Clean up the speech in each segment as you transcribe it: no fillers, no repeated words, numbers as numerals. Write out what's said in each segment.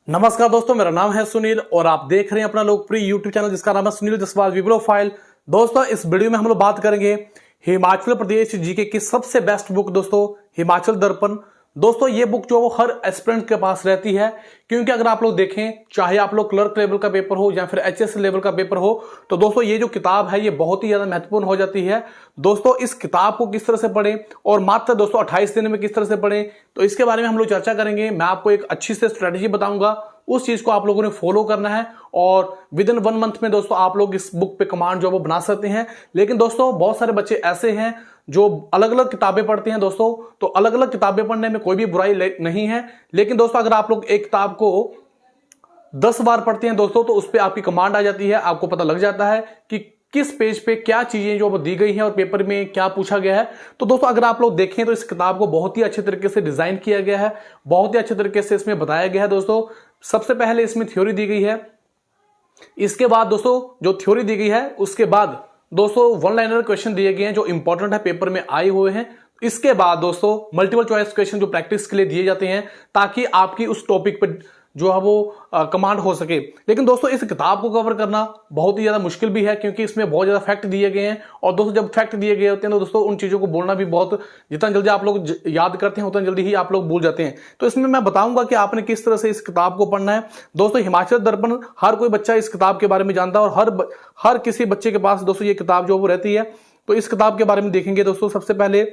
नमस्कार दोस्तों, मेरा नाम है सुनील और आप देख रहे हैं अपना लोकप्रिय यूट्यूब चैनल जिसका नाम है सुनील जसवाल वी प्रोफाइल। दोस्तों, इस वीडियो में हम लोग बात करेंगे हिमाचल प्रदेश जीके की सबसे बेस्ट बुक दोस्तों, हिमाचल दर्पण। दोस्तों, ये बुक जो वो हर एस्पिरेंट के पास रहती है, क्योंकि अगर आप लोग देखें, चाहे आप लोग क्लर्क लेवल का पेपर हो या फिर एचएस लेवल का पेपर हो, तो दोस्तों ये जो किताब है ये बहुत ही ज्यादा महत्वपूर्ण हो जाती है। दोस्तों, इस किताब को किस तरह से पढ़ें और मात्र दोस्तों 28 दिन में किस तरह से पढ़ें, तो इसके बारे में हम लोग चर्चा करेंगे। मैं आपको एक अच्छी से स्ट्रेटेजी बताऊंगा, उस चीज को आप लोगों ने फॉलो करना है और विद इन 1 मंथ में दोस्तों आप लोग इस बुक पे कमांड जो वो बना सकते हैं। लेकिन दोस्तों, बहुत सारे बच्चे ऐसे हैं जो अलग अलग किताबें पढ़ते हैं दोस्तों, तो अलग अलग किताबें पढ़ने में कोई भी बुराई नहीं है। लेकिन दोस्तों, अगर आप लोग एक किताब को 10 बार पढ़ते हैं दोस्तों, तो उस पर आपकी कमांड आ जाती है, आपको पता लग जाता है कि किस पेज पे क्या चीजें जो दी गई हैं और पेपर में क्या पूछा गया है। तो दोस्तों, अगर आप लोग देखें तो इस किताब को बहुत ही अच्छे तरीके से डिजाइन किया गया है, बहुत ही अच्छे तरीके से इसमें बताया गया है। दोस्तों, सबसे पहले इसमें थ्योरी दी गई है, इसके बाद दोस्तों जो थ्योरी दी गई है उसके बाद दोस्तों 1 लाइनर क्वेश्चन दिए गए हैं जो इंपॉर्टेंट है, पेपर में आए हुए हैं। इसके बाद दोस्तों मल्टीपल चॉइस क्वेश्चन जो प्रैक्टिस के लिए दिए जाते हैं, ताकि आपकी उस टॉपिक पर जो है वो कमांड हो सके। लेकिन दोस्तों, इस किताब को कवर करना बहुत ही ज्यादा मुश्किल भी है, क्योंकि इसमें बहुत ज्यादा फैक्ट दिए गए हैं। और दोस्तों, जब फैक्ट दिए गए होते हैं तो दोस्तों उन चीजों को बोलना भी बहुत, जितना जल्दी आप लोग याद करते हैं उतना जल्दी ही आप लोग भूल जाते हैं। तो इसमें मैं बताऊंगा कि आपने किस तरह से इस किताब को पढ़ना है। दोस्तों, हिमाचल दर्पण हर कोई बच्चा इस किताब के बारे में जानता है और हर किसी बच्चे के पास दोस्तों ये किताब जो वो रहती है। तो इस किताब के बारे में देखेंगे दोस्तों। सबसे पहले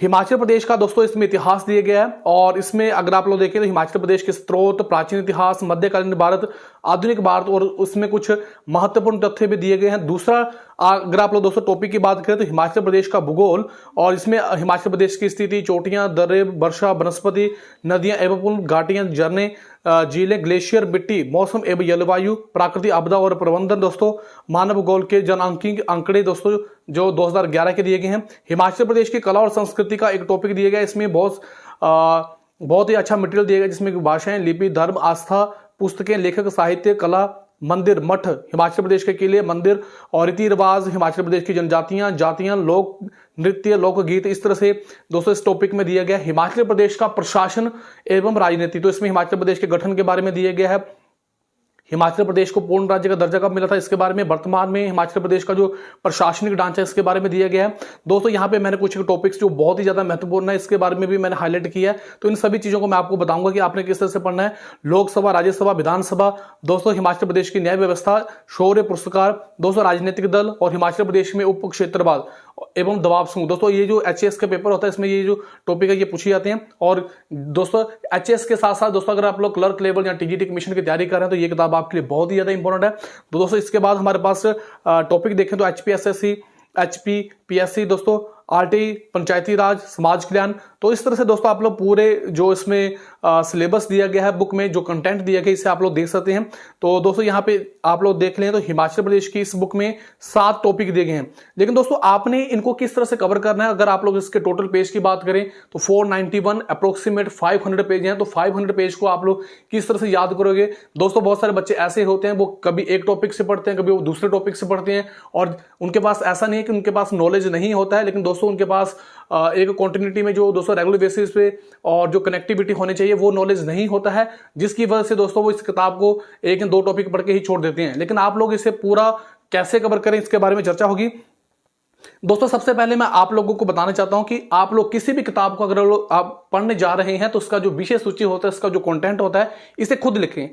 हिमाचल प्रदेश का दोस्तों इसमें इतिहास दिया गया है, और इसमें अगर आप लोग देखें तो हिमाचल प्रदेश के स्रोत, प्राचीन इतिहास, मध्यकालीन भारत, आधुनिक भारत, और उसमें कुछ महत्वपूर्ण तथ्य भी दिए गए हैं। दूसरा, अगर आप लोग दोस्तों टॉपिक की बात करें तो हिमाचल प्रदेश का भूगोल, और इसमें हिमाचल प्रदेश की स्थिति, चोटियां, दर्रे, वर्षा, वनस्पति, नदियां एवं पुल, घाटियां, झरने, झीलें, ग्लेशियर, मिट्टी, मौसम एवं जलवायु, प्राकृतिक आपदा और प्रबंधन दोस्तों, मानव भूगोल के जनआंकीय आंकड़े दोस्तों जो 2011 के दिए गए हैं। हिमाचल प्रदेश की कला और संस्कृति का एक टॉपिक दिया गया है, इसमें बहुत ही अच्छा मटेरियल दिया गया, जिसमें भाषाएं, लिपि, धर्म, आस्था, पुस्तकें, लेखक, साहित्य, कला, मंदिर, मठ, हिमाचल प्रदेश के किले, मंदिर और रीति रिवाज, हिमाचल प्रदेश की जनजातियां, जातियां, लोक नृत्य, लोकगीत, इस तरह से दोस्तों इस टॉपिक में दिया गया। हिमाचल प्रदेश का प्रशासन एवं राजनीति, तो इसमें हिमाचल प्रदेश के गठन के बारे में दिया गया है। हिमाचल प्रदेश को पूर्ण राज्य का दर्जा कब मिला था, इसके बारे में, वर्तमान में हिमाचल प्रदेश का जो प्रशासनिक ढांचा है इसके बारे में दिया गया है। दोस्तों, यहाँ पे मैंने कुछ टॉपिक्स जो बहुत ही ज्यादा महत्वपूर्ण है इसके बारे में भी मैंने हाईलाइट किया है। तो इन सभी चीजों को मैं आपको बताऊंगा कि आपने किस तरह से पढ़ना है। लोकसभा, राज्यसभा, विधानसभा, दोस्तों हिमाचल प्रदेश की न्याय व्यवस्था, शौर्य पुरस्कार, दोस्तों राजनीतिक दल, और हिमाचल प्रदेश में उप क्षेत्रवाद एवं दबाव समूह। दोस्तों, ये जो एचएएस का पेपर होता है इसमें ये जो टॉपिक है ये पूछे जाते हैं। और दोस्तों एचएएस के साथ साथ दोस्तों अगर आप लोग क्लर्क लेवल या टीजीटी कमीशन की तैयारी कर रहे हैं तो ये किताब आपके लिए बहुत ही ज्यादा इंपॉर्टेंट है। तो दोस्तों, इसके बाद हमारे पास टॉपिक देखें तो एचपीएसएससी, एचपीपीएससी, दोस्तों आरटीई, पंचायती राज, समाज कल्याण। तो इस तरह से दोस्तों आप लोग पूरे जो इसमें सिलेबस दिया गया है बुक में, जो कंटेंट दिया गया इसे आप लोग देख सकते हैं। तो दोस्तों यहाँ पे आप लोग देख लें तो हिमाचल प्रदेश की इस बुक में 7 टॉपिक दिए गए हैं। लेकिन दोस्तों, आपने इनको किस तरह से कवर करना है, अगर आप लोग इसके टोटल पेज की बात करें तो 491 अप्रोक्सीमेट 500 पेज हैं। तो 500 पेज को आप लोग किस तरह से याद करोगे। दोस्तों, बहुत सारे बच्चे ऐसे होते हैं वो कभी एक टॉपिक से पढ़ते हैं, कभी वो दूसरे टॉपिक से पढ़ते हैं, और उनके पास ऐसा नहीं है कि उनके पास नॉलेज नहीं होता है, लेकिन दोस्तों उनके पास एक कंटिन्यूटी में जो दोस्तों रेगुलर बेसिस पे और जो कनेक्टिविटी होनी चाहिए वो नॉलेज नहीं होता है, जिसकी वजह से दोस्तों वो इस किताब को 1 या 2 टॉपिक पढ़ के ही छोड़ देते हैं। लेकिन आप लोग इसे पूरा कैसे कवर करें इसके बारे में चर्चा होगी। दोस्तों, सबसे पहले मैं आप लोगों को बताना चाहता हूं कि आप लोग किसी भी किताब को अगर आप पढ़ने जा रहे हैं तो उसका जो विषय सूची होता है, इसका जो कंटेंट होता है, इसे खुद लिखें।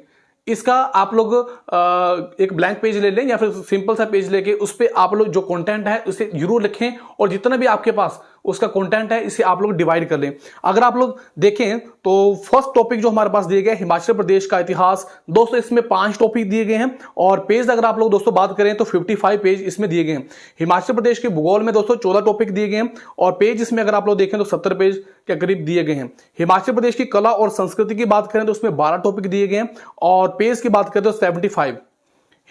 इसका आप लोग एक ब्लैंक पेज ले लें या फिर सिंपल सा पेज लेके उस पे आप लोग जो कंटेंट है उसे जरूर लिखें, और जितना भी आपके पास उसका कंटेंट है इसे आप लोग डिवाइड कर लें। अगर आप लोग देखें तो फर्स्ट टॉपिक जो हमारे पास दिए गए हिमाचल प्रदेश का इतिहास, दोस्तों इसमें 5 टॉपिक दिए गए हैं, और पेज अगर आप लोग दोस्तों बात करें तो 55 पेज इसमें दिए गए हैं। हिमाचल प्रदेश के भूगोल में दोस्तों 14 टॉपिक दिए गए हैं, और पेज इसमें अगर आप लोग देखें तो 70 पेज के करीब दिए गए हैं। हिमाचल प्रदेश की कला और संस्कृति की बात करें तो उसमें 12 टॉपिक दिए गए हैं, और पेज की बात करें तो 75।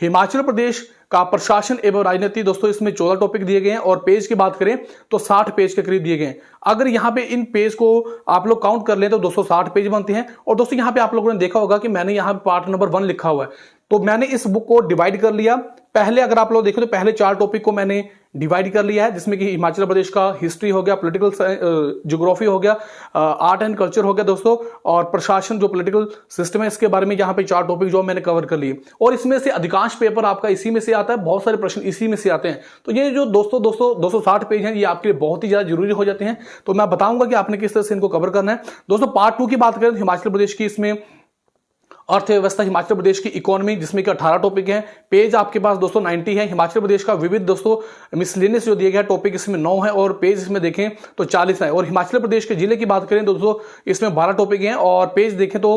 हिमाचल प्रदेश का प्रशासन एवं राजनीति, दोस्तों इसमें 14 टॉपिक दिए गए हैं, और पेज की बात करें तो 60 पेज के करीब दिए गए हैं। अगर यहाँ पे इन पेज को आप लोग काउंट कर लें तो 260 पेज बनते हैं। और दोस्तों यहाँ पे आप लोगों ने देखा होगा कि मैंने यहाँ पार्ट नंबर 1 लिखा हुआ है, तो मैंने इस बुक को डिवाइड कर लिया। पहले अगर आप लोग देखो तो पहले 4 टॉपिक को मैंने डिवाइड कर लिया है, जिसमें कि हिमाचल प्रदेश का हिस्ट्री हो गया, पॉलिटिकल ज्योग्राफी हो गया, आर्ट एंड कल्चर हो गया दोस्तों, और प्रशासन जो पॉलिटिकल सिस्टम है इसके बारे में यहाँ पे 4 टॉपिक जो मैंने कवर कर लिए। और इसमें से अधिकांश पेपर आपका इसी में से आता है, बहुत सारे प्रश्न इसी में से आते हैं। तो ये जो दोस्तों 260 पेज हैं ये आपके लिए बहुत ही ज्यादा जरूरी हो जाते हैं। तो मैं बताऊंगा कि आपने किस तरह से इनको कवर करना है। दोस्तों पार्ट 2 की बात करें तो हिमाचल प्रदेश की इसमें अर्थव्यवस्था, हिमाचल प्रदेश की इकोनॉमी, जिसमें कि 18 टॉपिक हैं। पेज आपके पास दोस्तों 90 है। हिमाचल प्रदेश का विविध दोस्तों मिसलेनियस जो दिया गया टॉपिक इसमें 9 है और पेज इसमें देखें तो 40 है। और हिमाचल प्रदेश के जिले की बात करें दोस्तों इसमें 12 टॉपिक हैं और पेज देखें तो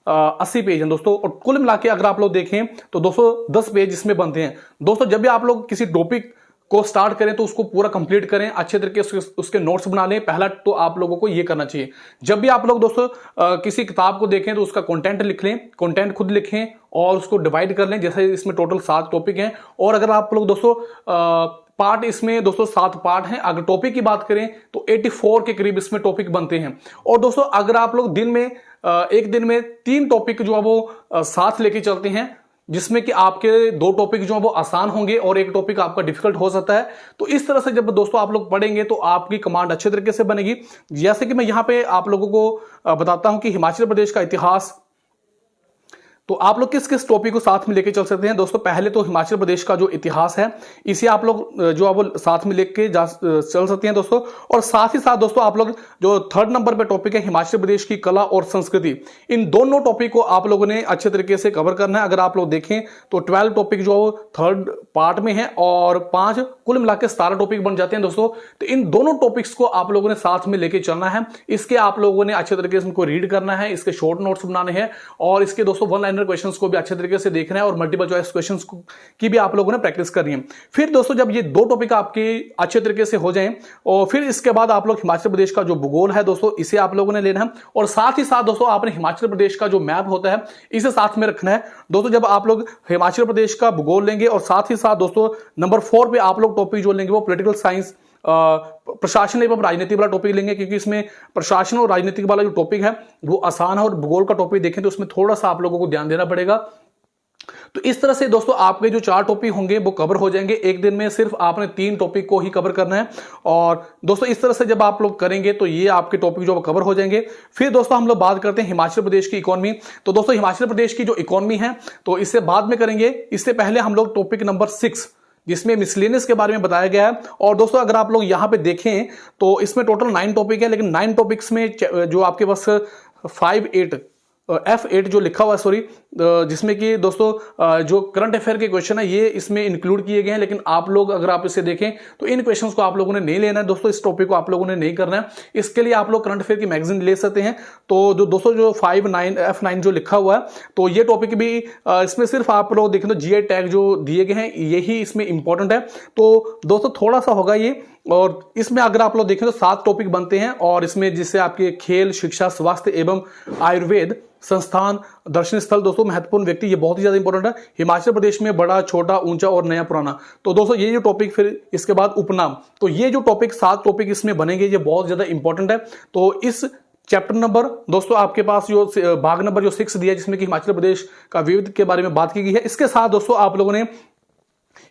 80 पेज हैं दोस्तों। और कुल मिला के अगर आप लोग देखें तो 210 पेज इसमें बनते हैं। दोस्तों जब भी आप लोग किसी टॉपिक को स्टार्ट करें तो उसको पूरा कंप्लीट करें, अच्छे तरीके से उसके नोट्स बना लें। पहला तो आप लोगों को ये करना चाहिए, जब भी आप लोग दोस्तों किसी किताब को देखें तो उसका कंटेंट लिख लें, कंटेंट खुद लिखें और उसको डिवाइड कर लें। जैसे इसमें टोटल 7 टॉपिक हैं और अगर आप लोग दोस्तों पार्ट इसमें दोस्तों 7 पार्ट हैं। अगर टॉपिक की बात करें तो 84 के करीब इसमें टॉपिक बनते हैं। और दोस्तों अगर आप लोग दिन में एक दिन में 3 टॉपिक जो है वो साथ लेके चलते हैं, जिसमें कि आपके 2 टॉपिक जो है वो आसान होंगे और एक टॉपिक आपका डिफिकल्ट हो सकता है, तो इस तरह से जब दोस्तों आप लोग पढ़ेंगे तो आपकी कमांड अच्छे तरीके से बनेगी। जैसे कि मैं यहां पे आप लोगों को बताता हूं कि हिमाचल प्रदेश का इतिहास, तो आप लोग किस किस टॉपिक को साथ में लेके चल सकते हैं। दोस्तों पहले तो हिमाचल प्रदेश का जो इतिहास है इसे आप लोग जो है वो साथ में लेके चल सकते हैं दोस्तों। और साथ ही साथ दोस्तों आप लोग जो 3rd नंबर पे टॉपिक है हिमाचल प्रदेश की कला और संस्कृति, इन दोनों टॉपिक को आप लोगों ने अच्छे तरीके से कवर करना है। अगर आप लोग देखें तो 12 टॉपिक जो है वो 3rd पार्ट में है और 5 कुल मिला के 17 टॉपिक बन जाते हैं दोस्तों। तो इन दोनों टॉपिक्स को आप लोगों ने साथ में लेके चलना है। इसके आप लोगों ने अच्छे तरीके से इनको रीड करना है, इसके शॉर्ट नोट्स बनाने हैं और इसके दोस्तों 1 लाइनर क्वेश्चंस को भी अच्छे तरीके से देखना है और मल्टीपल चॉइस क्वेश्चंस की भी आप लोगों ने प्रैक्टिस करनी है। फिर दोस्तों जब ये 2 टॉपिक आपके अच्छे तरीके से हो जाएं और फिर इसके बाद आप लोग हिमाचल प्रदेश का जो भूगोल है दोस्तों इसे आप लोगों ने लेना है और साथ ही साथ दोस्तों आपने हिमाचल प्रदेश का जो मैप होता है इसे साथ में रखना है। दोस्तों जब आप लोग हिमाचल प्रदेश का भूगोल लेंगे और साथ ही साथ दोस्तों नंबर 4 पे आप लोग टॉपिक जो लेंगे वो पॉलिटिकल साइंस, प्रशासन एवं राजनीति वाला टॉपिक लेंगे, क्योंकि इसमें प्रशासन और राजनीतिक वाला जो टॉपिक है वो आसान है और भूगोल का टॉपिक देखें तो उसमें थोड़ा सा आप लोगों को ध्यान देना पड़ेगा। तो इस तरह से दोस्तों आपके जो 4 टॉपिक होंगे वो कवर हो जाएंगे। एक दिन में सिर्फ आपने 3 टॉपिक को ही कवर करना है और दोस्तों इस तरह से जब आप लोग करेंगे तो ये आपके टॉपिक जो कवर हो जाएंगे। फिर दोस्तों हम लोग बात करते हैं हिमाचल प्रदेश की इकोनॉमी। तो दोस्तों हिमाचल प्रदेश की जो इकोनॉमी है तो इससे बाद में करेंगे, इससे पहले हम लोग टॉपिक नंबर 6 जिसमें मिसलेनियस के बारे में बताया गया है। और दोस्तों अगर आप लोग यहां पे देखें तो इसमें टोटल 9 टॉपिक है, लेकिन 9 टॉपिक्स में जो आपके पास F8 जो लिखा हुआ है सॉरी, जिसमें कि दोस्तों जो करंट अफेयर के क्वेश्चन है ये इसमें इंक्लूड किए गए हैं। लेकिन आप लोग अगर आप इसे देखें तो इन क्वेश्चंस को आप लोगों ने नहीं लेना है दोस्तों, इस टॉपिक को आप लोगों ने नहीं करना है। इसके लिए आप लोग करंट अफेयर की मैगजीन ले सकते हैं। तो जो दोस्तों जो F9 जो लिखा हुआ है तो ये टॉपिक भी इसमें सिर्फ आप लोग देखें तो GI टैग जो दिए गए हैं यही इसमें इंपॉर्टेंट है। तो दोस्तों थोड़ा सा होगा ये, और इसमें अगर आप लोग देखें तो 7 टॉपिक बनते हैं और इसमें जिससे आपके खेल, शिक्षा, स्वास्थ्य एवं आयुर्वेद संस्थान, दर्शनीय स्थल, दोस्तों महत्वपूर्ण व्यक्ति, ये बहुत ही ज्यादा इंपॉर्टेंट है। हिमाचल प्रदेश में बड़ा, छोटा, ऊंचा और नया पुराना, तो दोस्तों ये जो टॉपिक, फिर इसके बाद उपनाम, तो ये जो टॉपिक 7 टॉपिक इसमें बनेंगे ये बहुत ज्यादा इंपॉर्टेंट है। तो इस चैप्टर नंबर दोस्तों आपके पास जो भाग नंबर जो 6 दिया जिसमें कि हिमाचल प्रदेश का विविध के बारे में बात की गई है, इसके साथ दोस्तों आप लोगों ने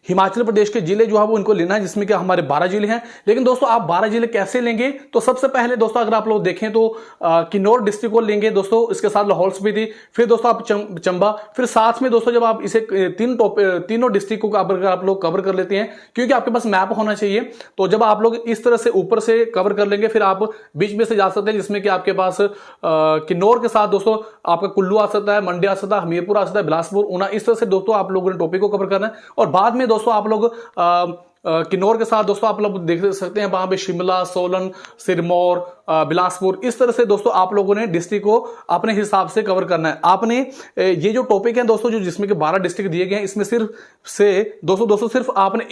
हिमाचल प्रदेश के जिले जो है वो इनको लेना है, जिसमें कि हमारे 12 जिले हैं। लेकिन दोस्तों आप 12 जिले कैसे लेंगे, तो सबसे पहले दोस्तों अगर आप लोग देखें तो किन्नौर डिस्ट्रिक्ट को लेंगे दोस्तों, इसके साथ लाहौल स्पीति, फिर दोस्तों आप चंबा, फिर साथ में दोस्तों जब आप इसे तीनों डिस्ट्रिक्ट को आप लोग कवर कर लेते हैं, क्योंकि आपके पास मैप होना चाहिए। तो जब आप लोग इस तरह से ऊपर से कवर कर लेंगे फिर आप बीच में से जा सकते हैं, जिसमें कि आपके पास किन्नौर के साथ दोस्तों आपका कुल्लू आ सकता है, मंडी आ सकता है, हमीरपुर आ सकता है, बिलासपुर, ऊना, इस तरह से दोस्तों आप लोगों ने टॉपिक को कवर करना है। और बाद में दोस्तों आप लोग किन्नौर के साथ दोस्तों आप लोग देख सकते हैं वहां पे शिमला, सोलन, सिरमौर, बिलासपुर, इस तरह से दोस्तों आप लोगों ने डिस्ट्रिक्ट को अपने हिसाब से कवर करना है। आपने ये जो टॉपिक है दोस्तों जो जिसमें कि 12 डिस्ट्रिक्ट दिए गए हैं, इसमें सिर्फ से दोस्तों सिर्फ आपने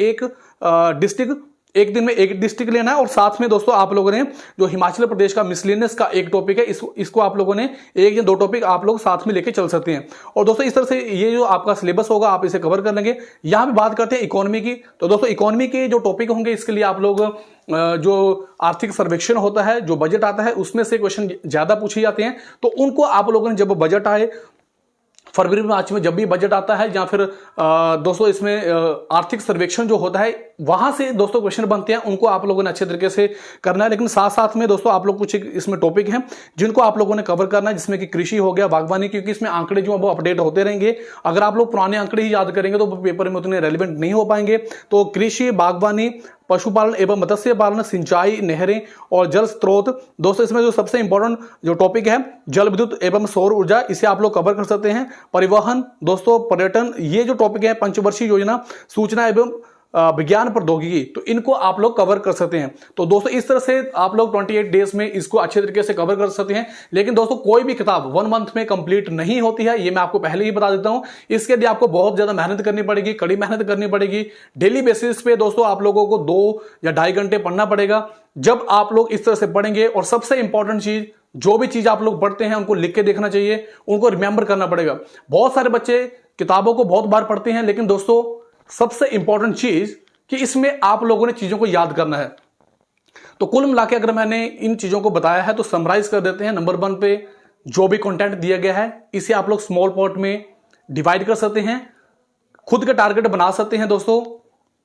एक दिन में एक डिस्ट्रिक्ट लेना है। और साथ में दोस्तों आप लोगों ने जो हिमाचल प्रदेश का मिसलेनियस का एक टॉपिक है इसको आप लोगों ने 1 या 2 टॉपिक आप लोग साथ में लेके चल सकते हैं। और दोस्तों इस तरह से ये जो आपका सिलेबस होगा आप इसे कवर कर लेंगे। यहां पे बात करते हैं इकोनॉमी की। तो दोस्तों इकोनॉमी के जो टॉपिक होंगे इसके लिए आप लोग जो आर्थिक सर्वेक्षण होता है, जो बजट आता है, उसमें से क्वेश्चन ज्यादा पूछे जाते हैं। तो उनको आप लोगों ने जब बजट आए फरवरी मार्च में जब भी बजट आता है या फिर दोस्तों इसमें आर्थिक सर्वेक्षण जो होता है वहां से दोस्तों क्वेश्चन बनते हैं, उनको आप लोगों ने अच्छे तरीके से करना है। लेकिन साथ साथ में दोस्तों आप लोग कुछ इसमें टॉपिक हैं जिनको आप लोगों ने कवर करना है, जिसमें कि कृषि हो गया, बागवानी, क्योंकि इसमें आंकड़े जो है वो अपडेट होते रहेंगे। अगर आप लोग पुराने आंकड़े ही याद करेंगे तो पेपर में उतने रेलिवेंट नहीं हो पाएंगे। तो कृषि, बागवानी, पशुपालन एवं मत्स्य पालन, सिंचाई, नहरें और जल स्रोत, दोस्तों इसमें जो सबसे इंपॉर्टेंट जो टॉपिक है जल विद्युत एवं सौर ऊर्जा, इसे आप लोग कवर कर सकते हैं। परिवहन दोस्तों, पर्यटन, ये जो टॉपिक है पंचवर्षीय योजना, सूचना एवं विज्ञान प्रौद्योगिकी, तो इनको आप लोग कवर कर सकते हैं। तो दोस्तों इस तरह से आप लोग 28 डेज में इसको अच्छे तरीके से कवर कर सकते हैं। लेकिन दोस्तों कोई भी किताब 1 मंथ में कंप्लीट नहीं होती है, ये मैं आपको पहले ही बता देता हूं। इसके लिए आपको बहुत ज्यादा मेहनत करनी पड़ेगी, कड़ी मेहनत करनी पड़ेगी। डेली बेसिस पे दोस्तों आप लोगों को 2 या 2.5 घंटे पढ़ना पड़ेगा। जब आप लोग इस तरह से पढ़ेंगे, और सबसे इंपॉर्टेंट चीज, जो भी चीज आप लोग पढ़ते हैं उनको लिख के देखना चाहिए, उनको रिमेंबर करना पड़ेगा। बहुत सारे बच्चे किताबों को बहुत बार पढ़ते हैं, लेकिन दोस्तों सबसे इंपॉर्टेंट चीज कि इसमें आप लोगों ने चीजों को याद करना है। तो कुल मिला के अगर मैंने इन चीजों को बताया है तो समराइज कर देते हैं। नंबर 1 पे जो भी कंटेंट दिया गया है इसे आप लोग स्मॉल पार्ट में डिवाइड कर सकते हैं, खुद का टारगेट बना सकते हैं। दोस्तों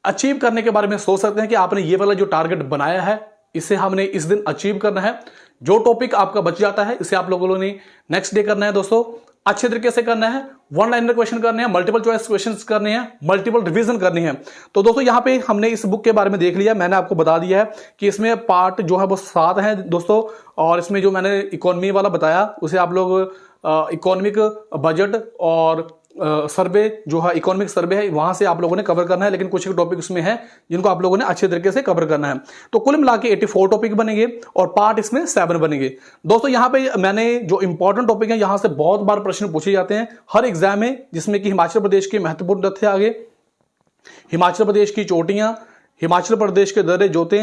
अचीव करने के बारे में सोच सकते हैं कि आपने ये वाला जो टारगेट बनाया है इसे हमने इस दिन अचीव करना है। जो टॉपिक आपका बच जाता है इसे आप लोगों ने नेक्स्ट डे करना है। दोस्तों अच्छे तरीके से करना है, 1 लाइनर क्वेश्चन करने हैं, मल्टीपल चॉइस क्वेश्चंस करने हैं, मल्टीपल रिवीजन करनी है। तो दोस्तों यहां पे हमने इस बुक के बारे में देख लिया, मैंने आपको बता दिया है कि इसमें पार्ट जो है वो 7 है दोस्तों। और इसमें जो मैंने इकोनॉमी वाला बताया उसे आप लोग इकोनॉमिक बजट और सर्वे जो है इकोनॉमिक सर्वे है वहां से आप लोगों ने कवर करना है। लेकिन कुछ टॉपिक उसमें है जिनको आप लोगों ने अच्छे तरीके से कवर करना है। तो कुल मिला के 84 टॉपिक बनेंगे और पार्ट इसमें 7 बनेंगे। दोस्तों यहां पे मैंने जो इंपॉर्टेंट टॉपिक है यहां से बहुत बार प्रश्न पूछे जाते हैं हर एग्जाम में, जिसमें कि हिमाचल प्रदेश के महत्वपूर्ण तथ्य आगे, हिमाचल प्रदेश की चोटियां, हिमाचल प्रदेश के दर्रे जोते,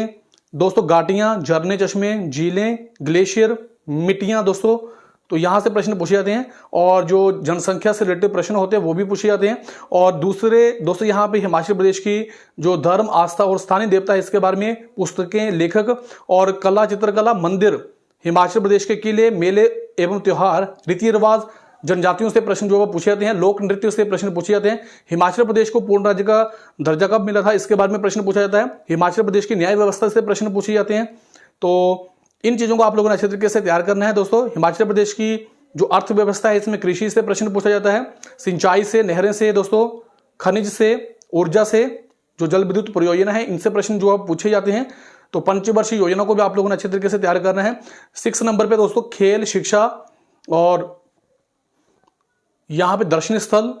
दोस्तों घाटियां, झरने, चश्मे, झीलें, ग्लेशियर, मिट्टियां दोस्तों, तो यहां से प्रश्न पूछे जाते हैं। और जो जनसंख्या से रिलेटेड प्रश्न होते हैं वो भी पूछे जाते हैं। और दूसरे दोस्तों यहां पे हिमाचल प्रदेश की जो धर्म, आस्था और स्थानीय देवता है इसके बारे में पुस्तकें, लेखक और कला, चित्रकला, मंदिर, हिमाचल प्रदेश के किले, मेले एवं त्योहार, रीति रिवाज, जनजातियों से प्रश्न जो पूछे जाते हैं, लोक नृत्य से प्रश्न पूछे जाते हैं। हिमाचल प्रदेश को पूर्ण राज्य का दर्जा कब मिला था इसके बारे में प्रश्न पूछा जाता है। हिमाचल प्रदेश की न्याय व्यवस्था से प्रश्न पूछे जाते हैं। तो इन चीजों को आप लोगों ने अच्छे तरीके से तैयार करना है। दोस्तों हिमाचल प्रदेश की जो अर्थव्यवस्था है इसमें कृषि से प्रश्न पूछा जाता है, सिंचाई से, नहरें से दोस्तों, खनिज से, ऊर्जा से, जो जल विद्युत परियोजना है इनसे प्रश्न जो पूछे जाते हैं। तो पंचवर्षीय योजना को भी आप लोगों ने अच्छे तरीके से तैयार करना है। 6 नंबर पे दोस्तों खेल, शिक्षा और यहां पे दर्शनीय स्थल,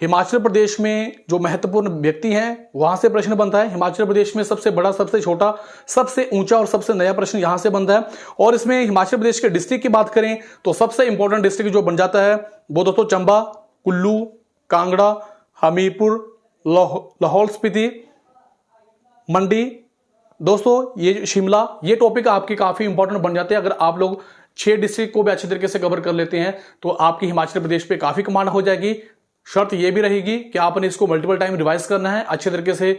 हिमाचल प्रदेश में जो महत्वपूर्ण व्यक्ति हैं वहां से प्रश्न बनता है। हिमाचल प्रदेश में सबसे बड़ा, सबसे छोटा, सबसे ऊंचा और सबसे नया प्रश्न यहां से बनता है। और इसमें हिमाचल प्रदेश के डिस्ट्रिक्ट की बात करें तो सबसे इंपॉर्टेंट डिस्ट्रिक्ट जो बन जाता है वो दोस्तों चंबा, कुल्लू, कांगड़ा, हमीरपुर, लाहौल स्पीति, मंडी, दोस्तों ये शिमला, ये टॉपिक आपके काफी इंपॉर्टेंट बन जाते हैं। अगर आप लोग 6 डिस्ट्रिक्ट को भी अच्छे तरीके से कवर कर लेते हैं तो आपकी हिमाचल प्रदेश पे काफी कमांड हो जाएगी। शर्त यह भी रहेगी कि आपने इसको मल्टीपल टाइम रिवाइज करना है, अच्छे तरीके से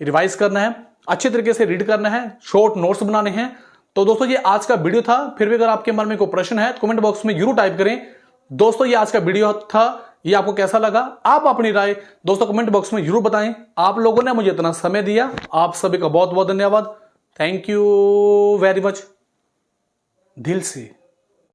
रिवाइज करना है, अच्छे तरीके से रीड करना है, शॉर्ट नोट्स बनाने हैं। तो दोस्तों ये आज का वीडियो था। फिर भी अगर आपके मन में कोई प्रश्न है तो कमेंट बॉक्स में जरूर टाइप करें। दोस्तों ये आज का वीडियो था, ये आपको कैसा लगा आप अपनी राय दोस्तों कमेंट बॉक्स में जरूर बताएं। आप लोगों ने मुझे इतना समय दिया, आप सभी का बहुत बहुत धन्यवाद। थैंक यू वेरी मच, दिल से।